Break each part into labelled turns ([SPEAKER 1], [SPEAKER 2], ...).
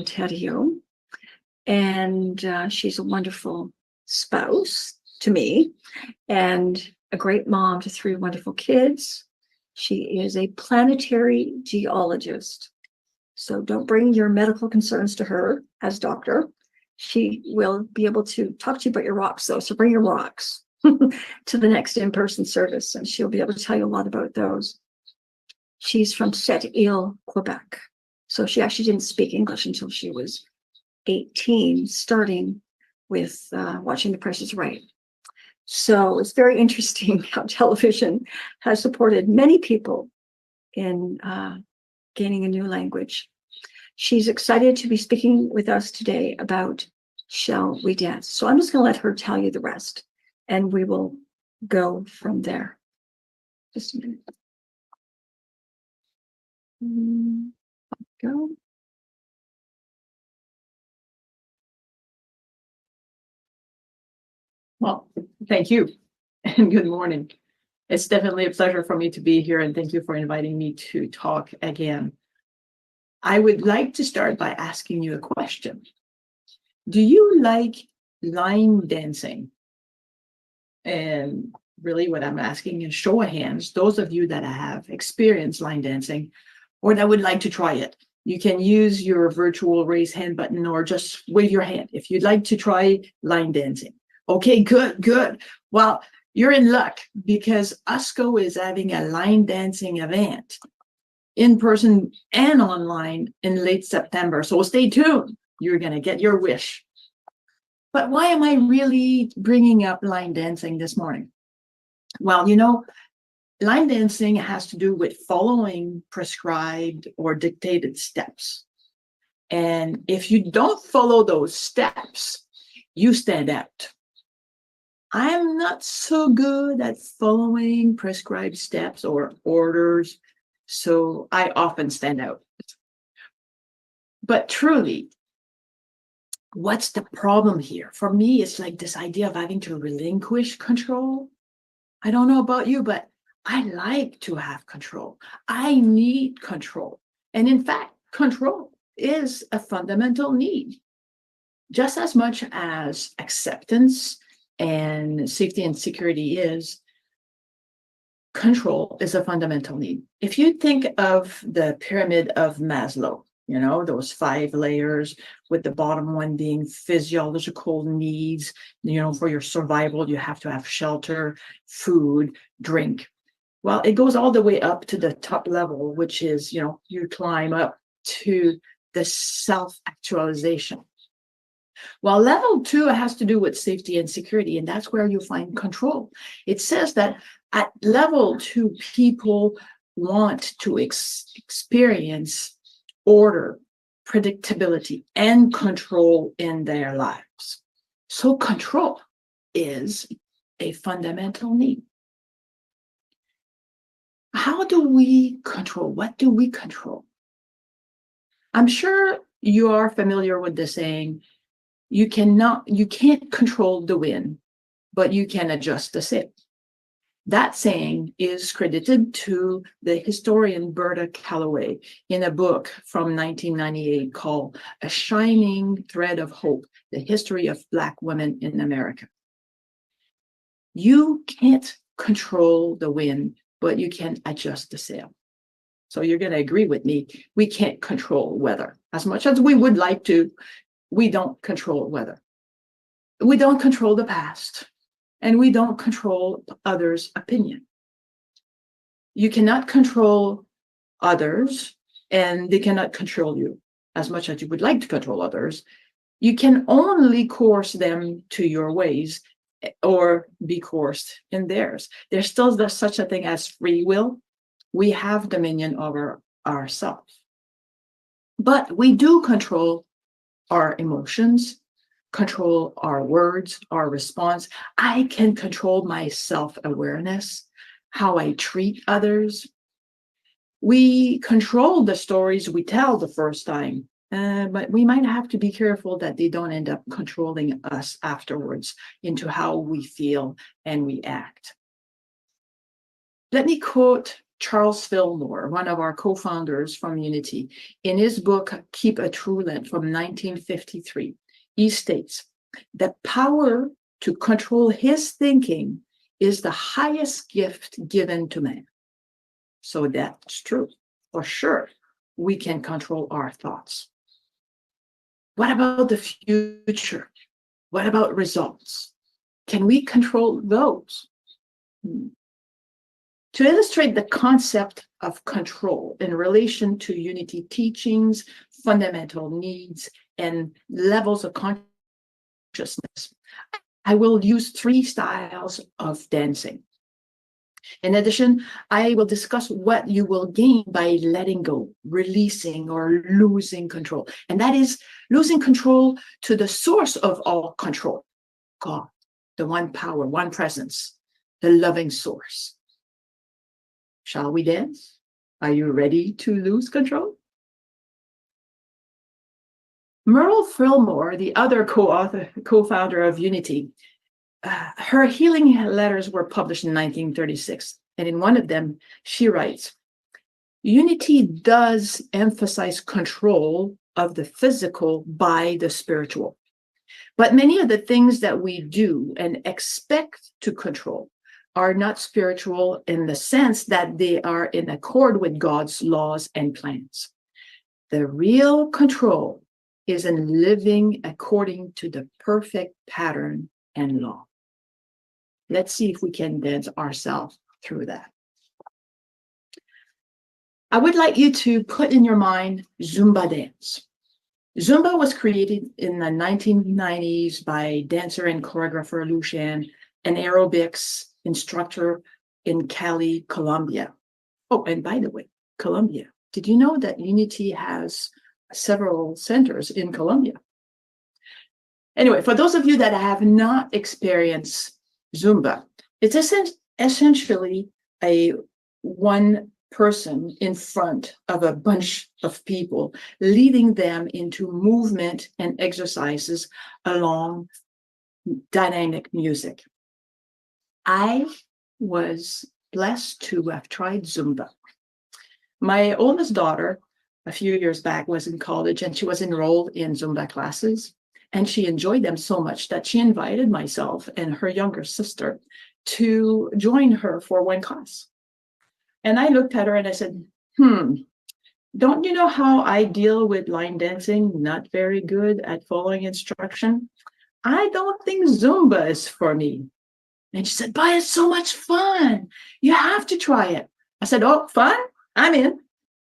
[SPEAKER 1] Therriault, and she's a wonderful spouse to me and a great mom to 3 wonderful kids. She is a planetary geologist. So don't bring your medical concerns to her as doctor. She will be able to talk to you about your rocks, though. So bring your rocks to the next in-person service, and she'll be able to tell you a lot about those. She's from Therriault, Quebec. So she actually didn't speak English until she was 18, starting with watching The Price is Right. So it's very interesting how television has supported many people in gaining a new language. She's excited to be speaking with us today about Shall We Dance? So I'm just going to let her tell you the rest, and we will go from there. Just a minute. Go.
[SPEAKER 2] Well, thank you, and good morning. It's definitely a pleasure for me to be here, and thank you for inviting me to talk again. I would like to start by asking you a question. Do you like line dancing? And really what I'm asking is show of hands, those of you that have experienced line dancing or that would like to try it. You can use your virtual raise hand button or just wave your hand if you'd like to try line dancing. Okay, good. Well, you're in luck because USCO is having a line dancing event in person and online in late September. So stay tuned. You're going to get your wish. But why am I really bringing up line dancing this morning? Well, line dancing has to do with following prescribed or dictated steps. And if you don't follow those steps, you stand out. I'm not so good at following prescribed steps or orders, so I often stand out. But truly, what's the problem here? For me, it's like this idea of having to relinquish control. I don't know about you, but I like to have control. I need control. And in fact, control is a fundamental need, just as much as acceptance and safety and security is. Control is a fundamental need. If you think of the pyramid of Maslow, those 5 layers, with the bottom one being physiological needs, for your survival, you have to have shelter, food, drink. Well, it goes all the way up to the top level, which is, you climb up to the self-actualization. Well, level 2 has to do with safety and security, and that's where you find control. It says that at level 2, people want to experience order, predictability, and control in their lives. So control is a fundamental need. How do we control? What do we control? I'm sure you are familiar with the saying, you can't control the wind, but you can adjust the sail. That saying is credited to the historian Berta Calloway in a book from 1998 called A Shining Thread of Hope, The History of Black Women in America. You can't control the wind, but you can adjust the sail. So you're going to agree with me, we can't control weather. As much as we would like to, we don't control weather. We don't control the past, and we don't control others' opinion. You cannot control others, and they cannot control you as much as you would like to control others. You can only coerce them to your ways or be coerced in theirs. There's still such a thing as free will. We have dominion over ourselves. But we do control our emotions, control our words, our response. I can control my self-awareness, how I treat others. We control the stories we tell the first time, but we might have to be careful that they don't end up controlling us afterwards into how we feel and we act. Let me quote Charles Fillmore, one of our co-founders from Unity, in his book, Keep a Truant from 1953, he states, the power to control his thinking is the highest gift given to man. So that's true. For sure, we can control our thoughts. What about the future? What about results? Can we control those? To illustrate the concept of control in relation to Unity teachings, fundamental needs, and levels of consciousness, I will use 3 styles of dancing. In addition, I will discuss what you will gain by letting go, releasing, or losing control. And that is losing control to the source of all control, God, the one power, one presence, the loving source. Shall we dance? Are you ready to lose control? Merle Fillmore, the other co-founder of Unity, her healing letters were published in 1936. And in one of them, she writes, Unity does emphasize control of the physical by the spiritual. But many of the things that we do and expect to control are not spiritual in the sense that they are in accord with God's laws and plans. The real control is in living according to the perfect pattern and law. Let's see if we can dance ourselves through that. I would like you to put in your mind Zumba dance. Zumba was created in the 1990s by dancer and choreographer Lucien, an aerobics instructor in Cali, Colombia. Oh, and by the way, Colombia. Did you know that Unity has several centers in Colombia? Anyway, for those of you that have not experienced Zumba, it's essentially a one person in front of a bunch of people, leading them into movement and exercises along dynamic music. I was blessed to have tried Zumba. My oldest daughter, a few years back, was in college and she was enrolled in Zumba classes. And she enjoyed them so much that she invited myself and her younger sister to join her for one class. And I looked at her and I said, don't you know how I deal with line dancing? Not very good at following instruction. I don't think Zumba is for me. And she said, but it's so much fun. You have to try it. I said, oh, fun? I'm in.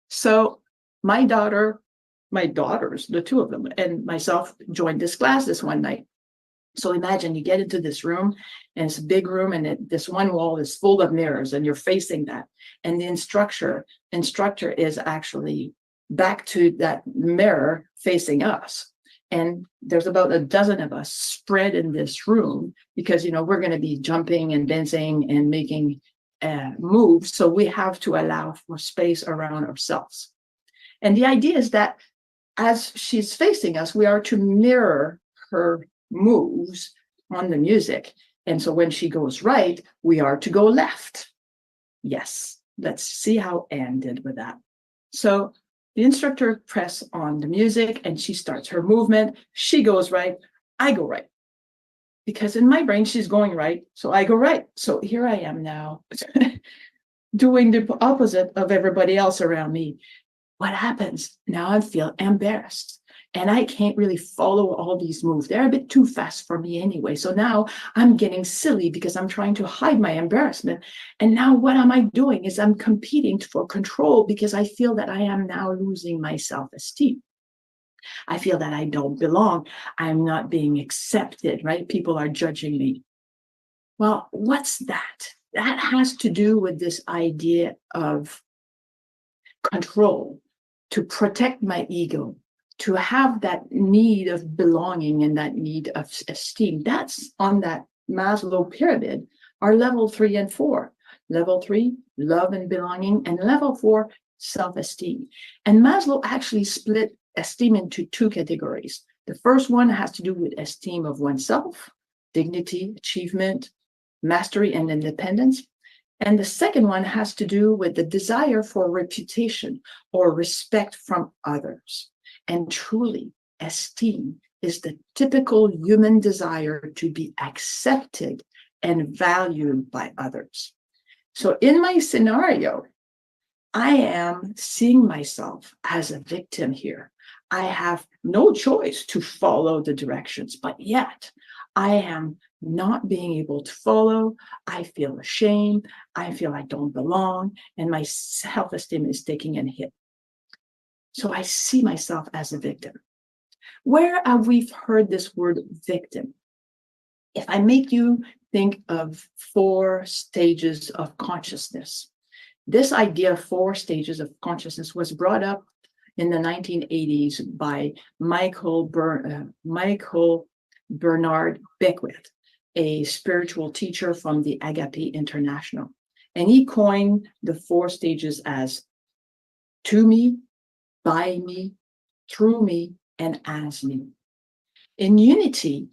[SPEAKER 2] So my daughters, the 2 of them, and myself joined this class this one night. So imagine you get into this room, and it's a big room, and this one wall is full of mirrors, and you're facing that. And the instructor is actually back to that mirror facing us. And there's about a dozen of us spread in this room because, we're going to be jumping and dancing and making moves. So we have to allow for space around ourselves. And the idea is that as she's facing us, we are to mirror her moves on the music. And so when she goes right, we are to go left. Yes, let's see how Anne did with that. So the instructor press on the music and she starts her movement. She goes right, I go right. Because in my brain, she's going right, so I go right. So here I am now doing the opposite of everybody else around me. What happens? Now I feel embarrassed and I can't really follow all these moves. They're a bit too fast for me anyway. So now I'm getting silly because I'm trying to hide my embarrassment. And now what am I doing is I'm competing for control because I feel that I am now losing my self-esteem. I feel that I don't belong. I'm not being accepted, right? People are judging me. Well, what's that? That has to do with this idea of control, to protect my ego, to have that need of belonging and that need of esteem. That's on that Maslow pyramid, are level 3 and 4. Level 3, love and belonging, and level 4, self-esteem. And Maslow actually split esteem into 2 categories. The first one has to do with esteem of oneself, dignity, achievement, mastery, and independence. And the second one has to do with the desire for reputation or respect from others. And truly, esteem is the typical human desire to be accepted and valued by others. So in my scenario, I am seeing myself as a victim here. I have no choice to follow the directions, but yet I am not being able to follow. I feel ashamed. I feel I don't belong, and my self-esteem is taking a hit. So I see myself as a victim. Where have we heard this word victim? If I make you think of 4 stages of consciousness, this idea of 4 stages of consciousness was brought up in the 1980s by Michael Bernard Beckwith, a spiritual teacher from the Agape International. And he coined the 4 stages as to me, by me, through me, and as me. In unity,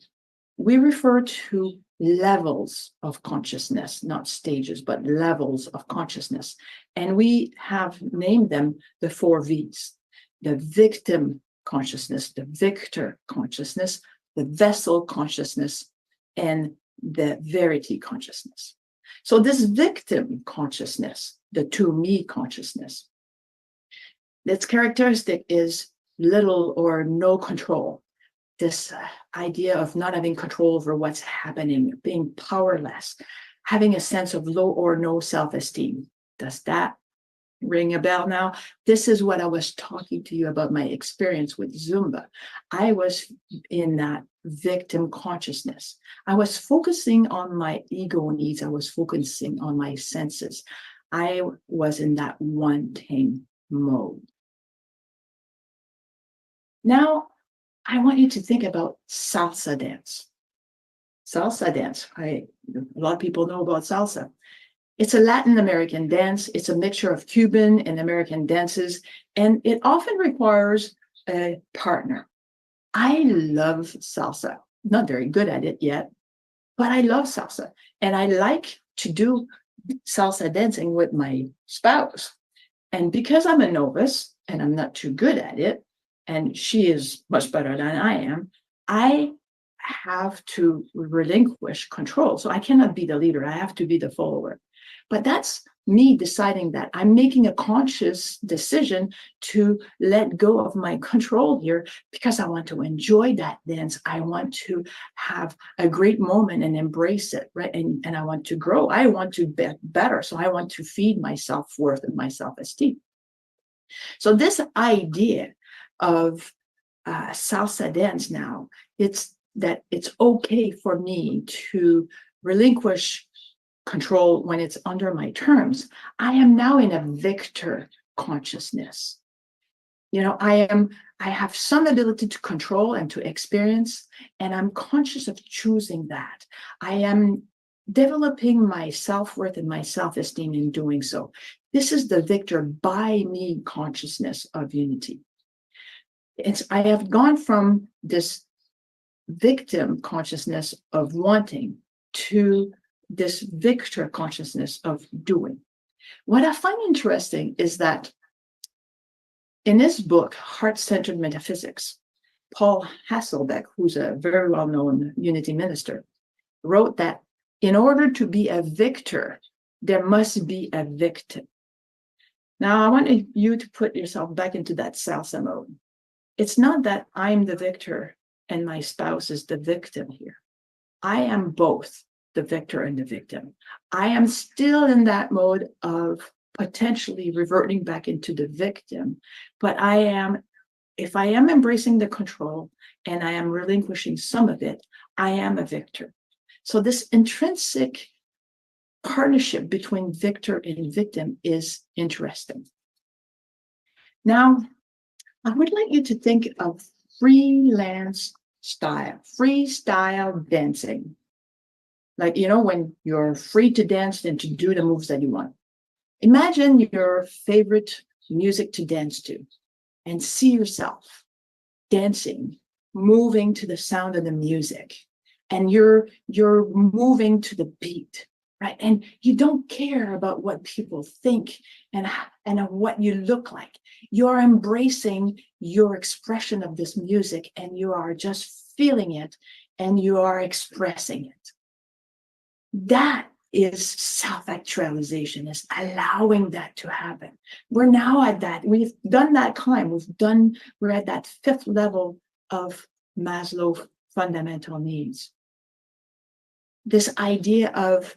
[SPEAKER 2] we refer to levels of consciousness, not stages, but levels of consciousness. And we have named them the 4 V's: the victim consciousness, the victor consciousness, the vessel consciousness, and the verity consciousness. So this victim consciousness, the to me consciousness, its characteristic is little or no control. This idea of not having control over what's happening, being powerless, having a sense of low or no self-esteem. Does that ring a bell now? This is what I was talking to you about, my experience with Zumba. I was in that victim consciousness. I was focusing on my ego needs. I was focusing on my senses. I was in that wanting mode. Now, I want you to think about salsa dance. Salsa dance, a lot of people know about salsa. It's a Latin American dance. It's a mixture of Cuban and American dances, and it often requires a partner. I love salsa. Not very good at it yet, but I love salsa. And I like to do salsa dancing with my spouse. And because I'm a novice and I'm not too good at it, and she is much better than I am, I have to relinquish control. So I cannot be the leader. I have to be the follower. But that's me deciding that I'm making a conscious decision to let go of my control here because I want to enjoy that dance. I want to have a great moment and embrace it, right? And I want to grow. I want to be better. So I want to feed my self-worth and my self-esteem. So this idea of salsa dance now, it's that it's okay for me to relinquish control when it's under my terms. I am now in a victor consciousness. You know, I have some ability to control and to experience, and I'm conscious of choosing that. I am developing my self-worth and my self-esteem in doing so. This is the victor by me consciousness of unity. I have gone from this victim consciousness of wanting to this victor consciousness of doing. What I find interesting is that in this book, Heart-Centered Metaphysics, Paul Hasselbeck, who's a very well-known unity minister, wrote that in order to be a victor, there must be a victim. Now, I want you to put yourself back into that salsa mode. It's not that I'm the victor and my spouse is the victim here. I am both the victor and the victim. I am still in that mode of potentially reverting back into the victim, but if I am embracing the control and I am relinquishing some of it, I am a victor. So this intrinsic partnership between victor and victim is interesting. Now, I would like you to think of freelance style, freestyle dancing. Like, you know, when you're free to dance and to do the moves that you want. Imagine your favorite music to dance to and see yourself dancing, moving to the sound of the music. And you're moving to the beat. right? And you don't care about what people think and what you look like. You're embracing your expression of this music, and you are just feeling it, and you are expressing it. That is self-actualization, is allowing that to happen. We're now at that. We've done that climb. We're at that fifth level of Maslow's fundamental needs. This idea of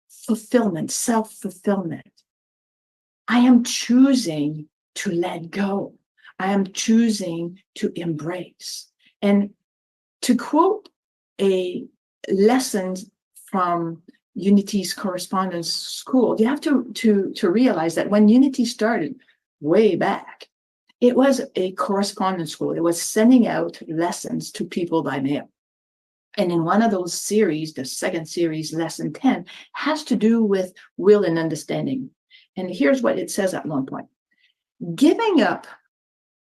[SPEAKER 2] fulfillment, self-fulfillment. I am choosing to let go. I am choosing to embrace. And to quote a lesson from Unity's correspondence school, you have to realize that when Unity started way back, it was a correspondence school. It was sending out lessons to people by mail. And in one of those series, the second series, lesson 10, has to do with will and understanding. And here's what it says at one point. Giving up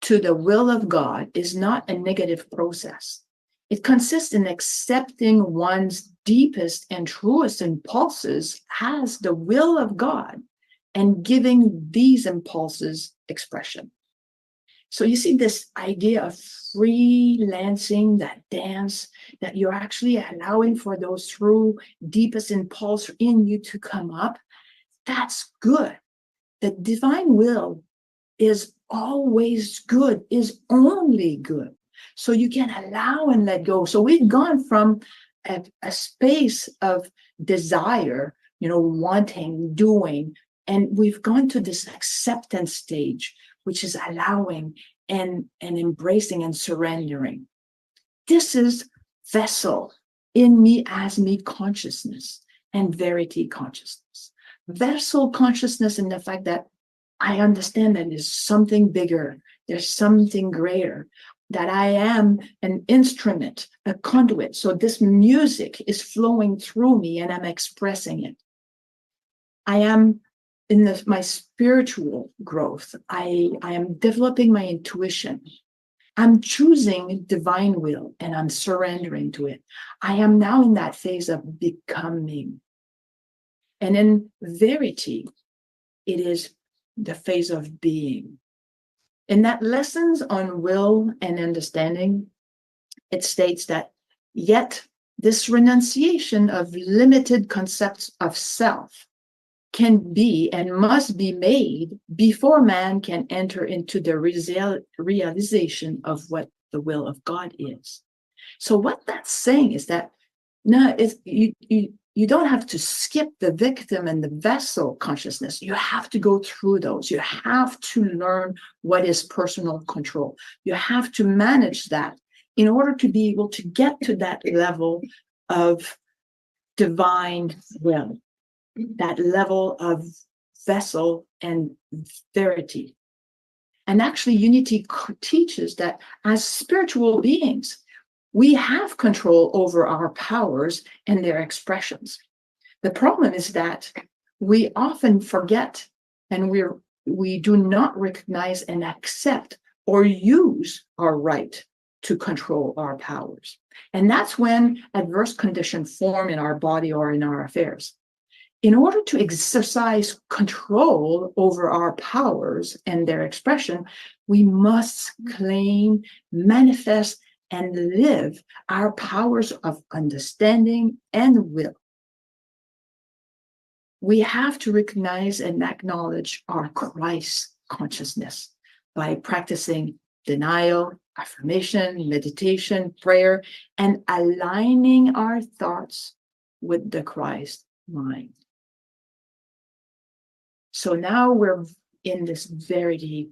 [SPEAKER 2] to the will of God is not a negative process. It consists in accepting one's deepest and truest impulses as the will of God and giving these impulses expression. So you see this idea of freelancing, that dance, that you're actually allowing for those true deepest impulse in you to come up. That's good. The divine will is always good, is only good. So you can allow and let go. So we've gone from a space of desire, wanting, doing, and we've gone to this acceptance stage, which is allowing and embracing and surrendering. This is vessel, in me as me consciousness, and verity consciousness. Vessel consciousness in the fact that I understand that there's something bigger, there's something greater, that I am an instrument, a conduit. So this music is flowing through me and I'm expressing it. I am in my spiritual growth. I am developing my intuition. I'm choosing divine will and I'm surrendering to it. I am now in that phase of becoming. And in verity, it is the phase of being. In that lessons on will and understanding, it states that yet this renunciation of limited concepts of self can be and must be made before man can enter into the realization of what the will of God is. So what that's saying is that no, you don't have to skip the victim and the vessel consciousness. You have to go through those. You have to learn what is personal control. You have to manage that in order to be able to get to that level of divine will, that level of vessel and verity. And actually, Unity teaches that as spiritual beings, we have control over our powers and their expressions. The problem is that we often forget and we do not recognize and accept or use our right to control our powers. And that's when adverse conditions form in our body or in our affairs. In order to exercise control over our powers and their expression, we must claim, manifest, and live our powers of understanding and will. We have to recognize and acknowledge our Christ consciousness by practicing denial, affirmation, meditation, prayer, and aligning our thoughts with the Christ mind. So now we're in this verity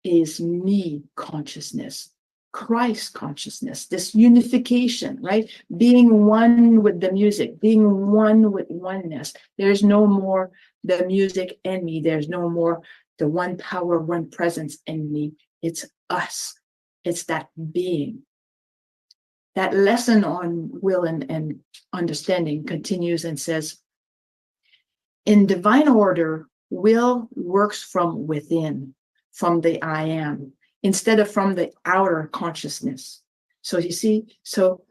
[SPEAKER 2] is me consciousness, Christ consciousness, this unification, right? Being one with the music, being one with oneness. There's no more the music in me. There's no more the one power, one presence in me. It's us. It's that being. That lesson on will and understanding continues and says, in divine order, will works from within, from the I am, instead of from the outer consciousness. So you see, so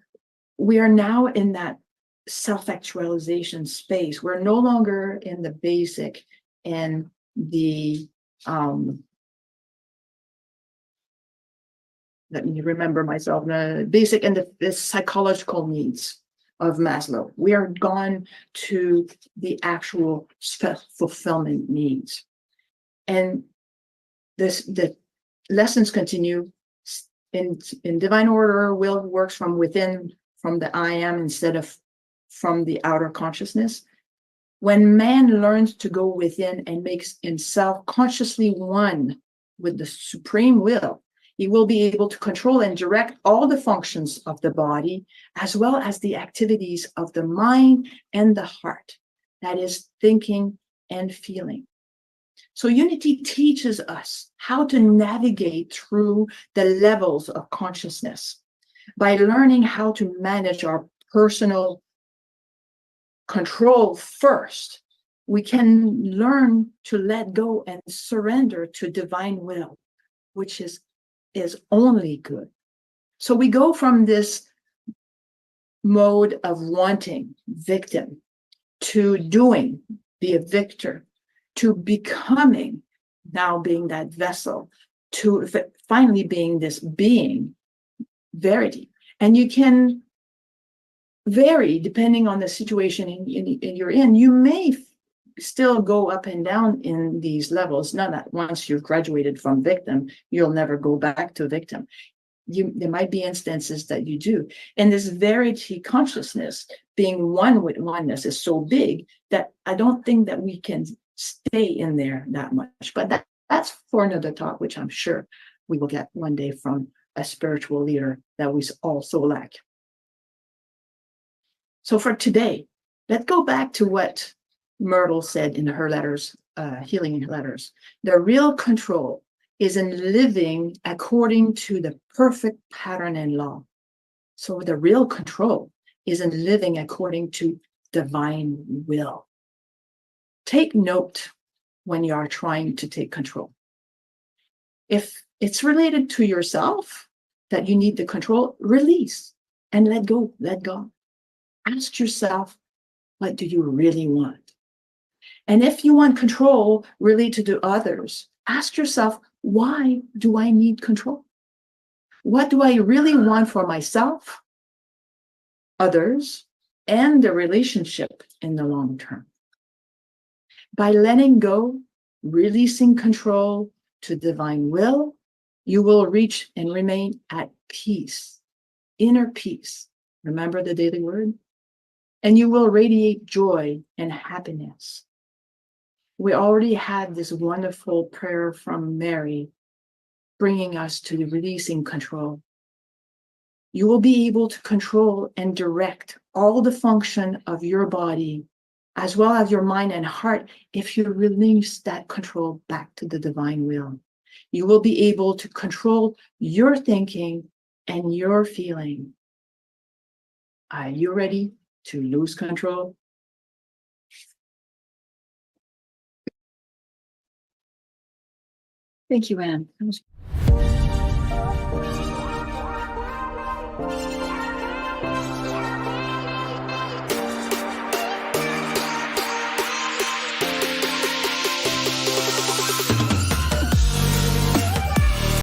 [SPEAKER 2] we are now in that self-actualization space. We're no longer in the basic and the let me remember myself, the basic and the psychological needs of Maslow. We are gone to the actual fulfillment needs. And the lessons continue in divine order. Will works from within, from the I am, instead of from the outer consciousness. When man learns to go within and makes himself consciously one with the supreme will, he will be able to control and direct all the functions of the body, as well as the activities of the mind and the heart, that is, thinking and feeling. So unity teaches us how to navigate through the levels of consciousness by learning how to manage our personal control first. We can learn to let go and surrender to divine will, which is only good. So we go from this mode of wanting, victim, to doing, be a victor, to becoming, now being that vessel, to finally being this being, verity. And you can vary depending on the situation you're in. You may still go up and down in these levels. Not that once you've graduated from victim, you'll never go back to victim. There might be instances that you do. And this verity consciousness, being one with oneness, is so big that I don't think that we can stay in there that much. But that's for another talk, which I'm sure we will get one day from a spiritual leader that we also lack. So for today, let's go back to what Myrtle said in her letters, healing letters. The real control is in living according to the perfect pattern and law. So the real control is in living according to divine will. Take note when you are trying to take control. If it's related to yourself that you need the control, release and let go, let God. Ask yourself, what do you really want? And if you want control related to others, ask yourself, why do I need control? What do I really want for myself, others, and the relationship in the long term? By letting go, releasing control to divine will, you will reach and remain at peace, inner peace. Remember the daily word? And you will radiate joy and happiness. We already had this wonderful prayer from Mary bringing us to the releasing control. You will be able to control and direct all the function of your body, as well as your mind and heart, if you release that control back to the divine will. You will be able to control your thinking and your feeling. Are you ready to lose control?
[SPEAKER 1] Thank you, Anne. That was